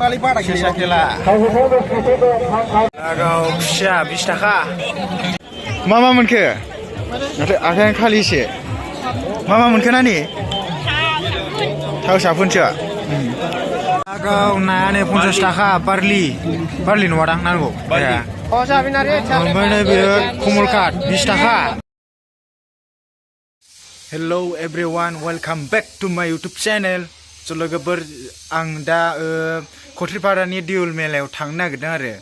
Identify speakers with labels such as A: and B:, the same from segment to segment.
A: सेसा खेला लागाव खुसिया 20 थाखा मा मोनखो नाथाय आखायानो खालिसो मा मोनखो नानि थाव साफुनसो लागाव नायानो 50 थाखा बारलि नङादां नांगौ ओमफ्राय बेयो कमल काट 20 थाखा hello everyone welcome back to माय इउटुब चेनेल स' लोगोफोर आं दा क'थ्रिपारानि देउल मेलायाव थांनो नागिरदों आरो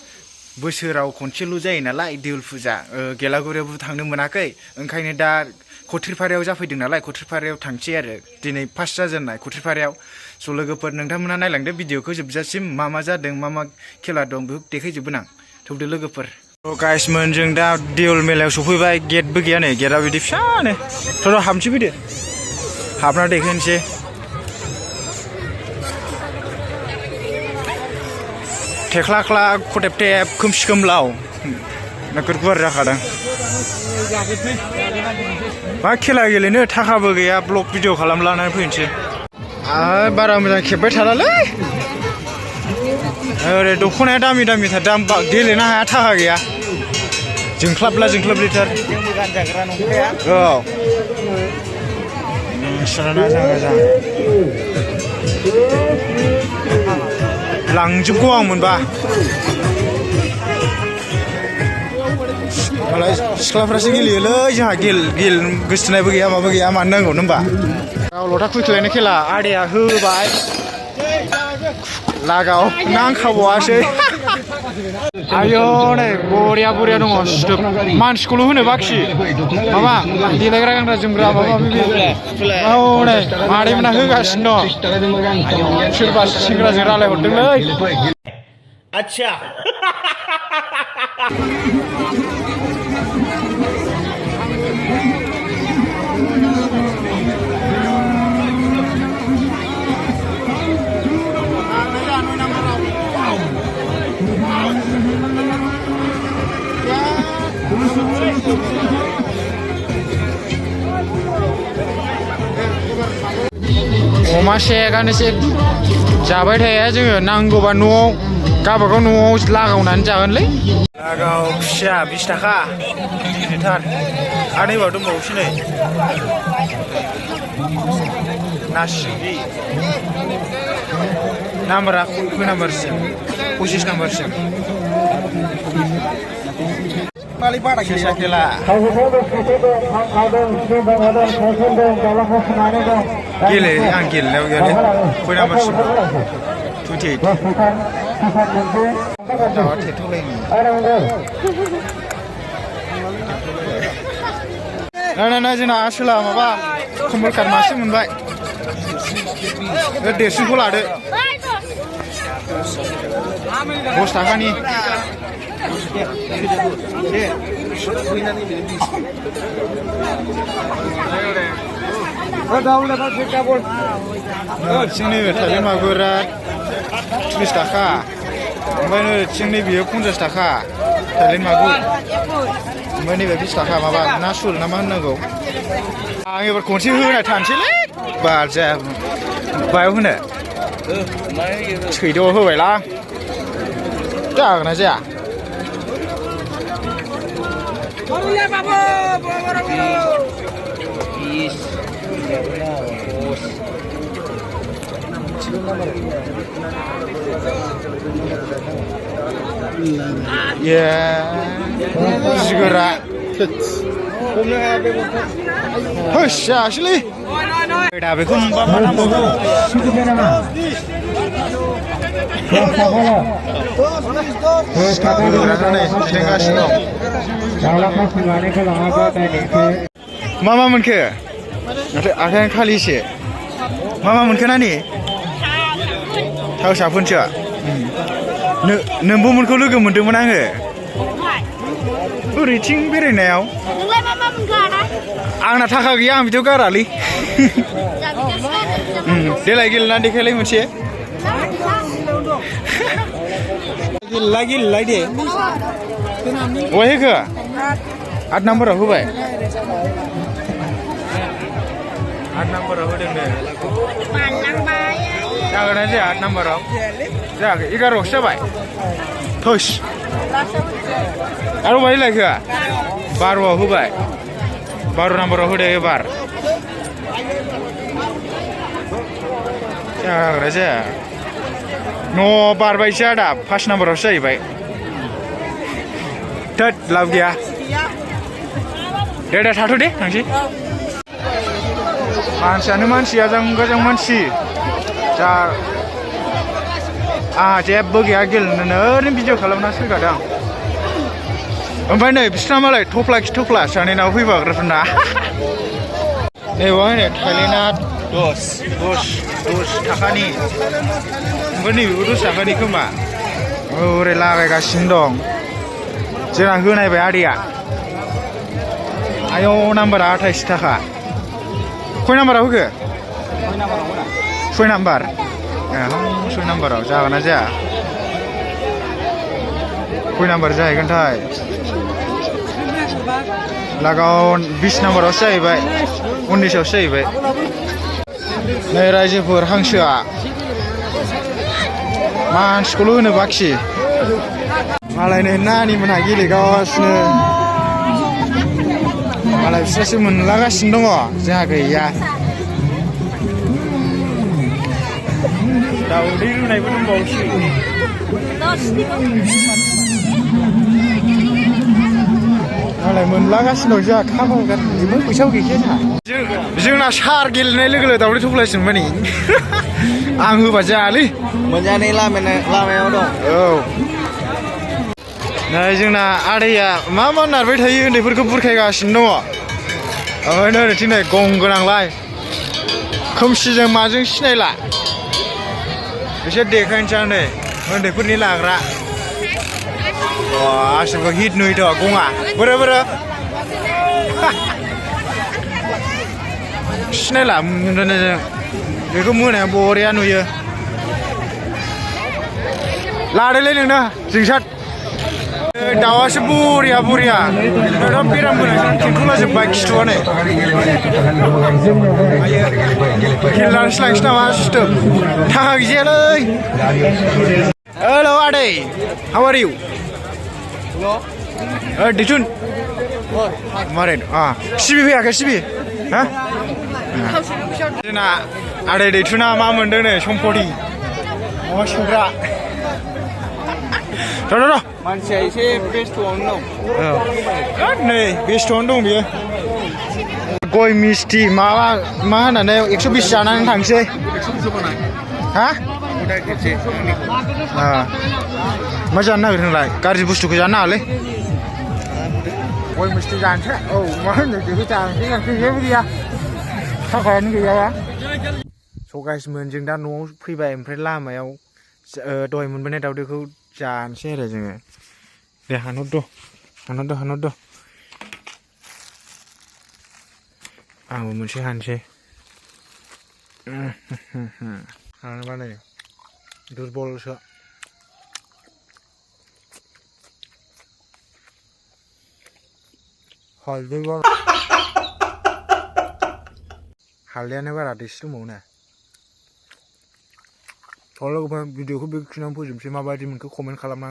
A: बोसोराव खनसेल' जायो नालाय देउल फुजा गेलागुरियावबो थांनो मोनाखै ओंखायनो दा क'थ्रिपारायाव जाफैदों नालाय क'थ्रिपारायाव थांसै आरो दिनै फार्स्ट जाजेननाय क'थ्रिपारायाव स' लोगोफोर नोंथांमोना नायलांदो भिडिअखौ जोबजासिम मा जादों मा खेला दं बेखौ देखायजोबगोन आं थौदो लोगोफोर गाइसमोन जों दा देउल मेलायाव सफैबाय गेटबो गैया नै गेटआ बिदि फिसानो थ' हाबनोसै फैदो हाबना देखायनोसै थेख्ला खथेब थेब खोमसि खोमलाव नोगोर गुवार जाखादों मा खेला गेलेनो थाखाबो गैया ब्लग भिडिअ खालामलानानै फैनोसै बारा मोजां खेबबाय थालालै ओरै दख'नाया दामिथार दाम गेलेनो हाया थाखा गैया जोंख्लाबलिथार औ नोंस्राना मोजां लांजोबगौ आं मोनबा मालाय सिख्लाफ्रासो गेलेयोलै जोंहा गेलेनो गोसोथोनायबो गैया माबा गैया मानो नांगौ होनबा गाव लथा खुइख्लायनाय खेला आदैया होबाय लागाव नांखाबावासै आयौ नै बरिया दङ सिथोब मानसिखौल' होनो बाखि माबा देलायग्रा गानग्रा जोमग्रा माबा माबि औ नै मादैमोना होगासिनो दं सोरबा सेंग्राजों रायलायहरदोंलै आच्छा अमा सेगानोसै जाबाय थाया जोङो नांगौबा न'आव गावबागाव न'आव लागावनानै जागोनलै लागाव खुसिया 20 थाखा गिदिरथार आरो नैबाव दंबावोसो नै ना सिंगि नाम्बारा खय नाम्बारसिम 25 नाम्बारसिम सेसा खेला गेले आं गेलेनायाव गेले खय नाम्बारसिम 28 दाउआ थेथ'लायो ना जोंना आसोला माबा कमल काट मासे मोनबाय देरसिनखौ लादो 10 थाखानि जोंनि थाइलेण्ड मागुरा 30 थाखा ओमफ्राय जोंनि बेयो 50 थाखा थाइलेण्ड मागुर ओमफ्राय नैबे 20 थाखा माबा ना सुल ना मा होननांगौ आं एबार खनसे होनाय थानोसैलै बार जाया बायाव होनो थैद'आव होबायलां जागोन ना जाया जिगोरा होस जायासैलै दा बेखौ मोनबा मा नांबावगौ मा मोनखो नाथाय आखायानो खालिसो मा मोनखो नानि थाव साफुनसो नोंबोमोनखौ लोगो मोनदोंमोन आङो ओरैथिं बेरायनायाव आंना थाखा गैया आं बिदियाव गारालै देलाय गेलेनानै देखायलाय मोनसे गेलेलाय दे बहाय होखो 8 नाम्बाराव होबाय 8 नाम्बाराव होदों दे जागोन ना जाया नाम्बाराव जायाखै 11 जाबाय थोस आरो बाहाय लायखो 12 होबाय 12 नाम्बाराव होदो एबार जागोन ना जाया न' बारबायसो आदा 5 नाम्बारावसो जाहैबाय थोद लाब गैया दे थाथ' दे थांसै मानसियानो मानसिया जों मानसि जा आंहा जेबो गैया गेलेनोनो ओरैनो भिडिअ खालामना सोगादों ओमफ्राय नै बिसोरना मालाय थफ्ला सानैनाव फैबाग्राफोरना नै बाहाय थाइलेण्डआ 10 थाखानि ओमफ्राय नैबेबो 10 थाखानि खोमा ओरै लागायगासिनो दं जोंना होनायबाय आदैया आयौ नाम्बारा 28 थाखा खय नाम्बाराव होखो 6 नाम्बार 6 नाम्बाराव जागोन ना जाया खय नाम्बार जाहैगोनथाय लागाव 20 नाम्बारावसो जाहैबाय 19आवसो जाहैबाय नै रायजोफोर हांसोआ मानसिखौल' होनो बाखि मालाय नै नानिमोनहा गेलेगासिनो मालाय बिसोरसो मोनलागासिनो दङ जोंहा गैया दाउदै रुनायबो दंबावोसो मालाय मोनलागासिनो दं जोंहा खामाव गारजोबो फैसाबो गैखाया जोंना सार गेलेनाय लोगो लोगो दाउदै थफ्लायसिन माने आं होबा जायालै
B: मोनजानाय लामायाव दं
A: औ नै जोंना आदैया मा नारबाय थायो उन्दैफोरखौ बुरखायगासिनो दङ ओमफ्राय नै ओरैथिं नै गं गोनांलाय खोमसिजों माजों सिनायला बिसोर देखायनोसै आं नै उन्दैफोरनि लाग्रा आसोलखौ हिट नुयोथ' गङा बोरो सिनायला बेखौ मोनायाव बरिया नुयो लादोलै नोंनो जोंसार दाउआसो बरिया नोंनाव बेराम गोनां खेंखुलाजोब्बाय खिथुआनो खेल लानोसो लांसै नामा सिथोब थाखा गैजायालै हेलौ आदै हाउ आर इउ दिथुन मारै सिबि फैयाखै सिबि हा जोंना आदै दैथुना मा मोनदों नै सम्पति अमा संग्रा र'
B: मानसिया एसे बेस्थ'आवनो
A: दं नै बेस्थ'आवनो दं बियो गय मिस्थि माबा मा होननानै 120 जानानै थांसै हा मा जानो नागिरदों नोंलाय गाज्रि बुस्थुखौ जानो नाङालै गय मिस्थि जानोसै औ मा होनो बेखौ जानोसै जेबो गैया थाखायानो गैया स' गाइसमोन जों दा न'आव फैबाय ओमफ्राय लामायाव दहाय मोनबोनाय दावदैखौ जानोसै आरो जोङो दे हानहरद' आंबो मोनसे हानोसै हानोबा नै दुरबलसो हालदैयानो बारा दैसे दंबावो ना लोगोफोर भिडिअखौ बेखिनियावनो फोजोबनोसै माबायदि मोनखो कमेन्ट खालामना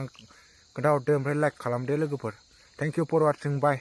A: खोन्थाहरदो ओमफ्राय लाइक खालामदो लोगोफोर thank you for watching bye